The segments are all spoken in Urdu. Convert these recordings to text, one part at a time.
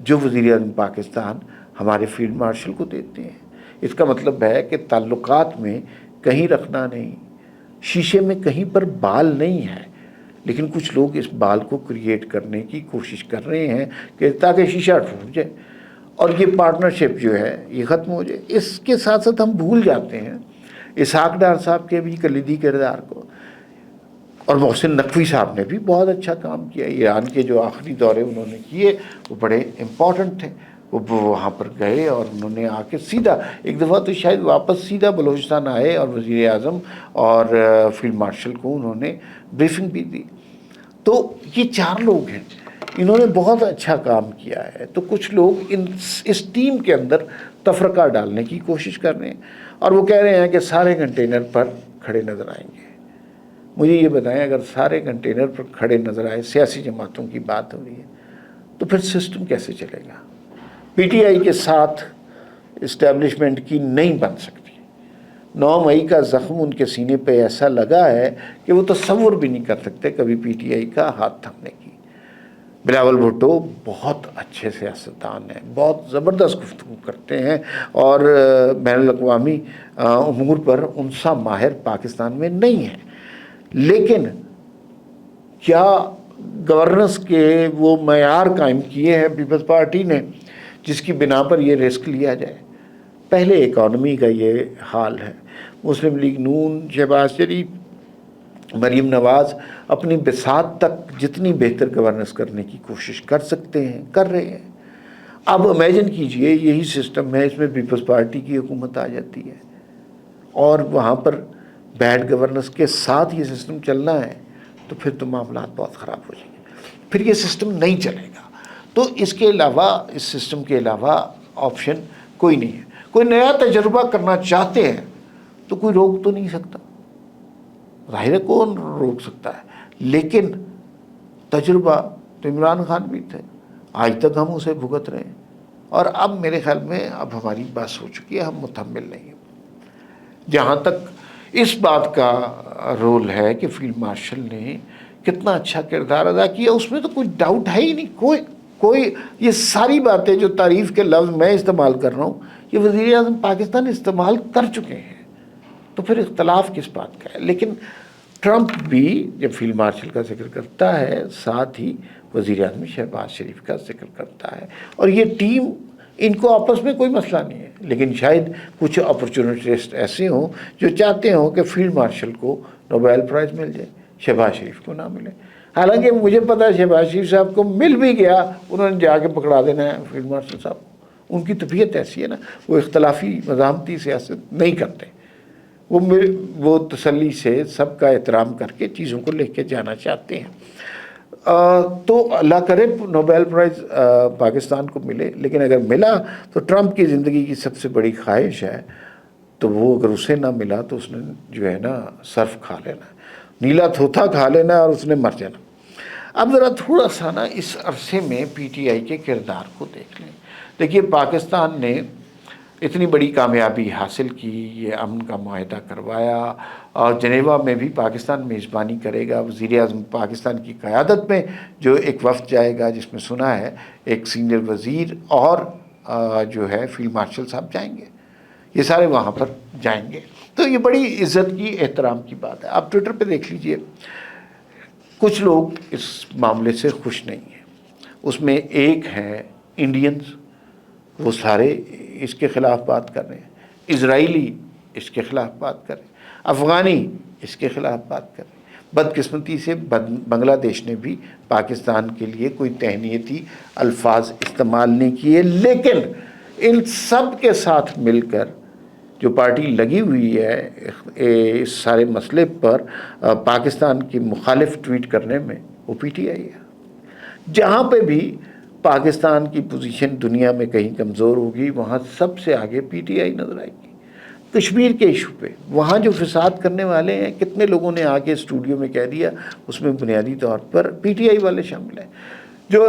جو وزیر اعظم پاکستان ہمارے فیلڈ مارشل کو دیتے ہیں۔ اس کا مطلب ہے کہ تعلقات میں کہیں رکھنا نہیں، شیشے میں کہیں پر بال نہیں ہے، لیکن کچھ لوگ اس بال کو کریٹ کرنے کی کوشش کر رہے ہیں کہ تاکہ شیشہ ٹوٹ جائے اور یہ پارٹنرشپ جو ہے یہ ختم ہو جائے۔ اس کے ساتھ ساتھ ہم بھول جاتے ہیں اسحاق ڈار صاحب کے بھی کلیدی کردار کو، اور محسن نقوی صاحب نے بھی بہت اچھا کام کیا۔ ایران کے جو آخری دورے انہوں نے کیے وہ بڑے امپورٹنٹ تھے۔ وہ وہاں پر گئے اور انہوں نے آ کے سیدھا ایک دفعہ تو شاید واپس سیدھا بلوچستان آئے اور وزیر اعظم اور فیلڈ مارشل کو انہوں نے بریفنگ بھی دی۔ تو یہ 4 لوگ ہیں، انہوں نے بہت اچھا کام کیا ہے۔ تو کچھ لوگ اس ٹیم کے اندر تفرقہ ڈالنے کی کوشش کر رہے ہیں، اور وہ کہہ رہے ہیں کہ سارے کنٹینر پر کھڑے نظر آئیں گے۔ مجھے یہ بتائیں، اگر سارے کنٹینر پر کھڑے نظر آئے، سیاسی جماعتوں کی بات ہو رہی ہے، تو پھر سسٹم کیسے چلے گا؟ پی ٹی آئی کے ساتھ اسٹیبلشمنٹ کی نہیں بن سکتی۔ 9 مئی کا زخم ان کے سینے پہ ایسا لگا ہے کہ وہ تصور بھی نہیں کر سکتے کبھی پی ٹی آئی کا ہاتھ تھامنے کی۔ بلاول بھٹو بہت اچھے سیاستدان ہیں، بہت زبردست گفتگو کرتے ہیں، اور بین الاقوامی امور پر ان سا ماہر پاکستان میں نہیں ہے، لیکن کیا گورننس کے وہ معیار قائم کیے ہیں پیپلز پارٹی نے جس کی بنا پر یہ رسک لیا جائے؟ پہلے اکانومی کا یہ حال ہے، مسلم لیگ نون، شہباز شریف، مریم نواز اپنی بساط تک جتنی بہتر گورننس کرنے کی کوشش کر سکتے ہیں کر رہے ہیں۔ اب امیجن کیجئے یہی سسٹم ہے، اس میں پیپلز پارٹی کی حکومت آ جاتی ہے اور وہاں پر بیڈ گورننس کے ساتھ یہ سسٹم چلنا ہے، تو پھر تو معاملات بہت خراب ہو جائیں گے، پھر یہ سسٹم نہیں چلے گا۔ تو اس کے علاوہ، اس سسٹم کے علاوہ آپشن کوئی نہیں ہے۔ کوئی نیا تجربہ کرنا چاہتے ہیں تو کوئی روک تو نہیں سکتا، ظاہر ہے کون روک سکتا ہے، لیکن تجربہ تو عمران خان بھی تھے، آج تک ہم اسے بھگت رہے ہیں، اور اب میرے خیال میں اب ہماری بس ہو چکی ہے، ہم متحمل نہیں ہیں۔ جہاں تک اس بات کا رول ہے کہ فیلڈ مارشل نے کتنا اچھا کردار ادا کیا، اس میں تو کوئی ڈاؤٹ ہے ہی نہیں۔ کوئی یہ ساری باتیں جو تعریف کے لفظ میں استعمال کر رہا ہوں، یہ وزیر اعظم پاکستان استعمال کر چکے ہیں، تو پھر اختلاف کس بات کا ہے؟ لیکن ٹرمپ بھی جب فیلڈ مارشل کا ذکر کرتا ہے، ساتھ ہی وزیر اعظم شہباز شریف کا ذکر کرتا ہے، اور یہ ٹیم، ان کو آپس میں کوئی مسئلہ نہیں ہے، لیکن شاید کچھ اپرچونٹسٹ ایسے ہوں جو چاہتے ہوں کہ فیلڈ مارشل کو نوبیل پرائز مل جائے، شہباز شریف کو نہ ملے۔ حالانکہ مجھے پتا ہے شہباز شریف صاحب کو مل بھی گیا، انہوں نے جا کے پکڑا دینا ہے فیلڈ مارشل صاحب کو۔ ان کی طبیعت ایسی ہے نا، وہ اختلافی مزاحمتی سیاست نہیں کرتے، وہ تسلی سے سب کا احترام کر کے چیزوں کو لے کے جانا چاہتے ہیں۔ تو اللہ کرے نوبیل پرائز پاکستان کو ملے، لیکن اگر ملا تو ٹرمپ کی زندگی کی سب سے بڑی خواہش ہے، تو وہ اگر اسے نہ ملا تو اس نے جو ہے نا صرف کھا لینا، نیلا تھوتھا کھا لینا اور اس نے مر جانا۔ اب ذرا تھوڑا سا نا اس عرصے میں پی ٹی آئی کے کردار کو دیکھ لیں۔ دیکھیے، پاکستان نے اتنی بڑی کامیابی حاصل کی، یہ امن کا معاہدہ کروایا، اور جنیوا میں بھی پاکستان میزبانی کرے گا، وزیر اعظم پاکستان کی قیادت میں جو ایک وفد جائے گا، جس میں سنا ہے ایک سینئر وزیر اور جو ہے فیلڈ مارشل صاحب جائیں گے، یہ سارے وہاں پر جائیں گے، تو یہ بڑی عزت کی، احترام کی بات ہے۔ آپ ٹویٹر پہ دیکھ لیجئے، کچھ لوگ اس معاملے سے خوش نہیں ہیں، اس میں ایک ہے انڈینز، وہ سارے اس کے خلاف بات کر رہے ہیں، اسرائیلی اس کے خلاف بات کر رہے ہیں، افغانی اس کے خلاف بات کر رہے ہیں۔ بدقسمتی سے بنگلہ دیش نے بھی پاکستان کے لیے کوئی تہنیتی الفاظ استعمال نہیں کیے، لیکن ان سب کے ساتھ مل کر جو پارٹی لگی ہوئی ہے اس سارے مسئلے پر پاکستان کی مخالف ٹویٹ کرنے میں، وہ پی ٹی آئی ہے۔ جہاں پہ بھی پاکستان کی پوزیشن دنیا میں کہیں کمزور ہوگی، وہاں سب سے آگے پی ٹی آئی نظر آئے گی۔ کشمیر کے ایشو پہ وہاں جو فساد کرنے والے ہیں، کتنے لوگوں نے آگے اسٹوڈیو میں کہہ دیا، اس میں بنیادی طور پر پی ٹی آئی والے شامل ہیں۔ جو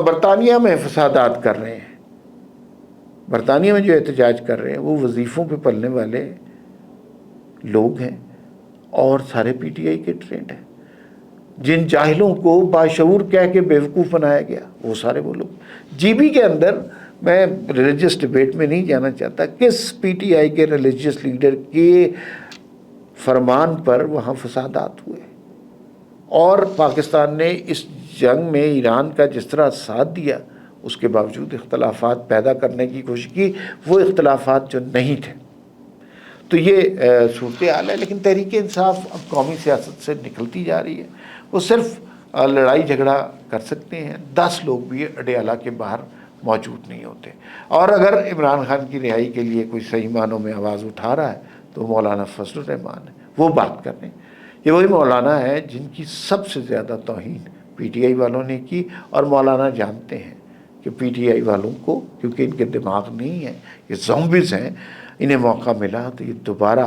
برطانیہ میں فسادات کر رہے ہیں، برطانیہ میں جو احتجاج کر رہے ہیں، وہ وظیفوں پہ پلنے والے لوگ ہیں اور سارے پی ٹی آئی کے ٹرینڈ ہیں۔ جن جاہلوں کو باشعور کہہ کے بیوقوف بنایا گیا، وہ سارے وہ لوگ۔ جی بی کے اندر میں ریلیجس ڈبیٹ میں نہیں جانا چاہتا، کس پی ٹی آئی کے ریلیجس لیڈر کے فرمان پر وہاں فسادات ہوئے، اور پاکستان نے اس جنگ میں ایران کا جس طرح ساتھ دیا، اس کے باوجود اختلافات پیدا کرنے کی کوشش کی، وہ اختلافات جو نہیں تھے۔ تو یہ صورتحال ہے، لیکن تحریک انصاف اب قومی سیاست سے نکلتی جا رہی ہے۔ وہ صرف لڑائی جھگڑا کر سکتے ہیں، 10 لوگ بھی اڈیالہ کے باہر موجود نہیں ہوتے، اور اگر عمران خان کی رہائی کے لیے کوئی صحیح معنوں میں آواز اٹھا رہا ہے تو مولانا فضل الرحمان ہے، وہ بات کر رہے ہیں۔ یہ وہی مولانا ہے جن کی سب سے زیادہ توہین پی ٹی آئی والوں نے کی، اور مولانا جانتے ہیں کہ پی ٹی آئی والوں کو، کیونکہ ان کے دماغ نہیں ہے، یہ زومبیز ہیں، انہیں موقع ملا تو یہ دوبارہ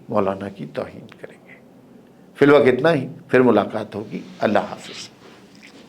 مولانا کی توہین کریں گے۔ فی الوقت اتنا ہی، پھر ملاقات ہوگی۔ اللہ حافظ۔